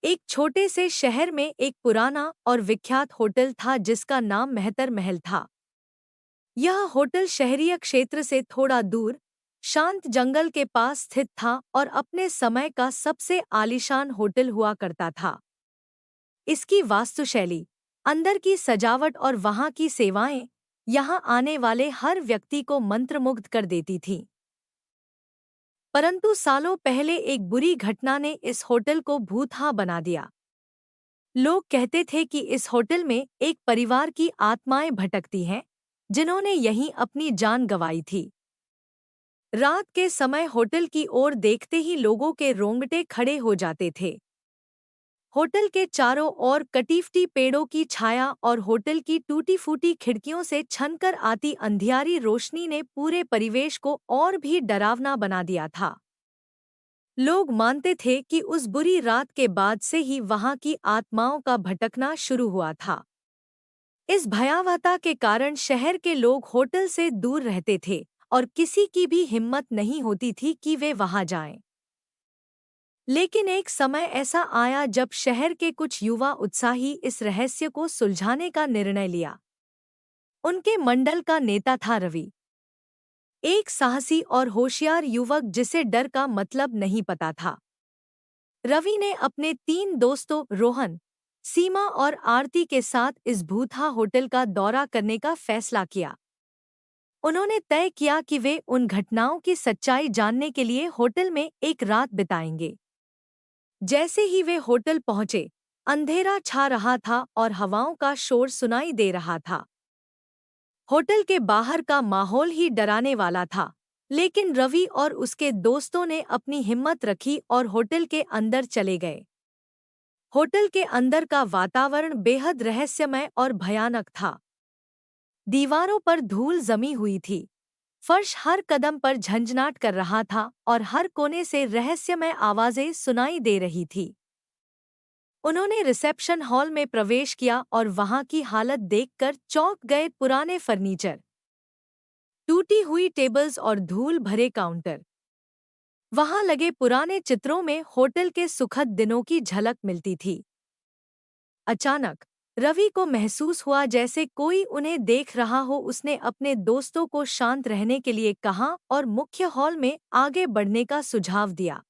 एक छोटे से शहर में एक पुराना और विख्यात होटल था जिसका नाम मेहतर महल था। यह होटल शहरीय क्षेत्र से थोड़ा दूर, शांत जंगल के पास स्थित था और अपने समय का सबसे आलीशान होटल हुआ करता था। इसकी वास्तुशैली, अंदर की सजावट और वहाँ की सेवाएं यहाँ आने वाले हर व्यक्ति को मंत्रमुग्ध कर देती थीं। परंतु सालों पहले एक बुरी घटना ने इस होटल को भूतहा बना दिया। लोग कहते थे कि इस होटल में एक परिवार की आत्माएं भटकती हैं, जिन्होंने यहीं अपनी जान गंवाई थी। रात के समय होटल की ओर देखते ही लोगों के रोंगटे खड़े हो जाते थे। होटल के चारों ओर कटीफटी पेड़ों की छाया और होटल की टूटी-फूटी खिड़कियों से छनकर आती अंधियारी रोशनी ने पूरे परिवेश को और भी डरावना बना दिया था। लोग मानते थे कि उस बुरी रात के बाद से ही वहां की आत्माओं का भटकना शुरू हुआ था। इस भयावहता के कारण शहर के लोग होटल से दूर रहते थे और किसी की भी हिम्मत नहीं होती थी कि वे वहां जाएं। लेकिन एक समय ऐसा आया जब शहर के कुछ युवा उत्साही इस रहस्य को सुलझाने का निर्णय लिया। उनके मंडल का नेता था रवि, एक साहसी और होशियार युवक जिसे डर का मतलब नहीं पता था। रवि ने अपने 3 दोस्तों रोहन, सीमा और आरती के साथ इस भूतहा होटल का दौरा करने का फैसला किया। उन्होंने तय किया कि वे उन घटनाओं की सच्चाई जानने के लिए होटल में एक रात बिताएंगे। जैसे ही वे होटल पहुंचे, अंधेरा छा रहा था और हवाओं का शोर सुनाई दे रहा था। होटल के बाहर का माहौल ही डराने वाला था, लेकिन रवि और उसके दोस्तों ने अपनी हिम्मत रखी और होटल के अंदर चले गए। होटल के अंदर का वातावरण बेहद रहस्यमय और भयानक था। दीवारों पर धूल जमी हुई थी, फर्श हर कदम पर झंझनाट कर रहा था और हर कोने से रहस्यमय आवाजें सुनाई दे रही थी। उन्होंने रिसेप्शन हॉल में प्रवेश किया और वहां की हालत देखकर चौंक गए। पुराने फर्नीचर, टूटी हुई टेबल्स और धूल भरे काउंटर। वहां लगे पुराने चित्रों में होटल के सुखद दिनों की झलक मिलती थी। अचानक रवि को महसूस हुआ जैसे कोई उन्हें देख रहा हो। उसने अपने दोस्तों को शांत रहने के लिए कहा और मुख्य हॉल में आगे बढ़ने का सुझाव दिया।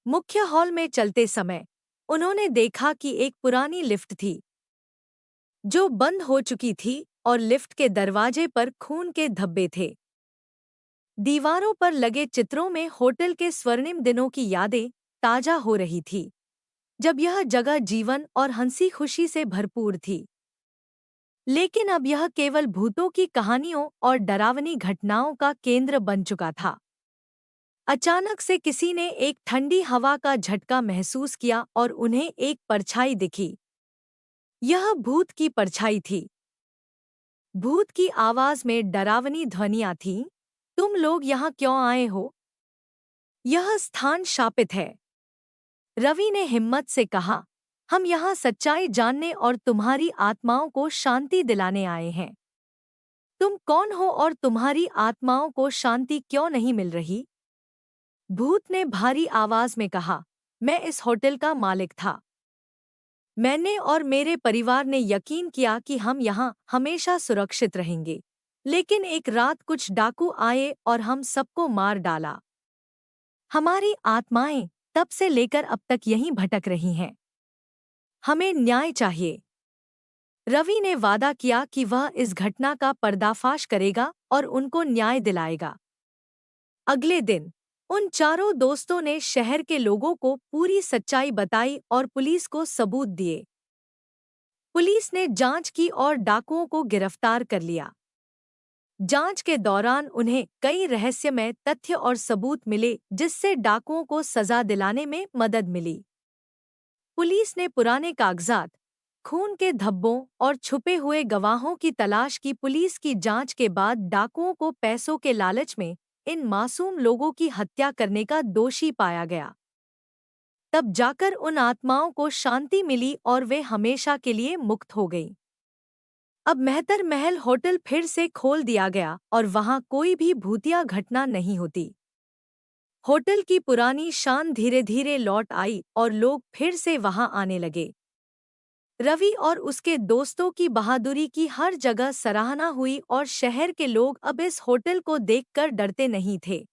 मुख्य हॉल में चलते समय उन्होंने देखा कि एक पुरानी लिफ्ट थी, जो बंद हो चुकी थी और लिफ्ट के दरवाजे पर खून के धब्बे थे। दीवारों पर लगे चित्रों में होटल के स्वर्णिम दिनों की यादें ताजा हो रही थी, जब यह जगह जीवन और हंसी खुशी से भरपूर थी। लेकिन अब यह केवल भूतों की कहानियों और डरावनी घटनाओं का केंद्र बन चुका था। अचानक से किसी ने एक ठंडी हवा का झटका महसूस किया और उन्हें एक परछाई दिखी। यह भूत की परछाई थी। भूत की आवाज में डरावनी ध्वनियां थीं। तुम लोग यहाँ क्यों आए हो? यह स्थान शापित है। रवि ने हिम्मत से कहा, हम यहाँ सच्चाई जानने और तुम्हारी आत्माओं को शांति दिलाने आए हैं। तुम कौन हो और तुम्हारी आत्माओं को शांति क्यों नहीं मिल रही? भूत ने भारी आवाज में कहा, मैं इस होटल का मालिक था। मैंने और मेरे परिवार ने यकीन किया कि हम यहाँ हमेशा सुरक्षित रहेंगे। लेकिन एक रात कुछ डाकू आए और हम सबको मार डाला। हमारी आत्माएं तब से लेकर अब तक यहीं भटक रही हैं। हमें न्याय चाहिए। रवि ने वादा किया कि वह इस घटना का पर्दाफाश करेगा और उनको न्याय दिलाएगा। अगले दिन उन चारों दोस्तों ने शहर के लोगों को पूरी सच्चाई बताई और पुलिस को सबूत दिए। पुलिस ने जांच की और डाकुओं को गिरफ्तार कर लिया। जांच के दौरान उन्हें कई रहस्यमय तथ्य और सबूत मिले, जिससे डाकुओं को सजा दिलाने में मदद मिली। पुलिस ने पुराने कागजात, खून के धब्बों और छुपे हुए गवाहों की तलाश की। पुलिस की जांच के बाद डाकुओं को पैसों के लालच में इन मासूम लोगों की हत्या करने का दोषी पाया गया। तब जाकर उन आत्माओं को शांति मिली और वे हमेशा के लिए मुक्त हो गईं। अब मेहतर महल होटल फिर से खोल दिया गया और वहां कोई भी भूतिया घटना नहीं होती। होटल की पुरानी शान धीरे धीरे लौट आई और लोग फिर से वहां आने लगे। रवि और उसके दोस्तों की बहादुरी की हर जगह सराहना हुई और शहर के लोग अब इस होटल को देखकर डरते नहीं थे।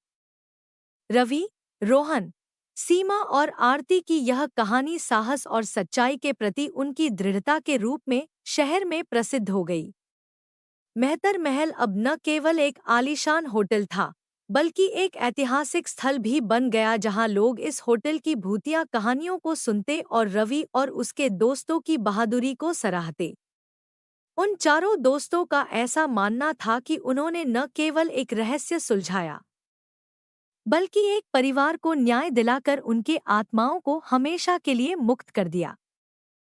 रवि, रोहन, सीमा और आरती की यह कहानी साहस और सच्चाई के प्रति उनकी दृढ़ता के रूप में शहर में प्रसिद्ध हो गई। मेहतर महल अब न केवल एक आलीशान होटल था, बल्कि एक ऐतिहासिक स्थल भी बन गया जहां लोग इस होटल की भूतिया कहानियों को सुनते और रवि और उसके दोस्तों की बहादुरी को सराहते। उन चारों दोस्तों का ऐसा मानना था कि उन्होंने न केवल एक रहस्य सुलझाया, बल्कि एक परिवार को न्याय दिलाकर उनके आत्माओं को हमेशा के लिए मुक्त कर दिया।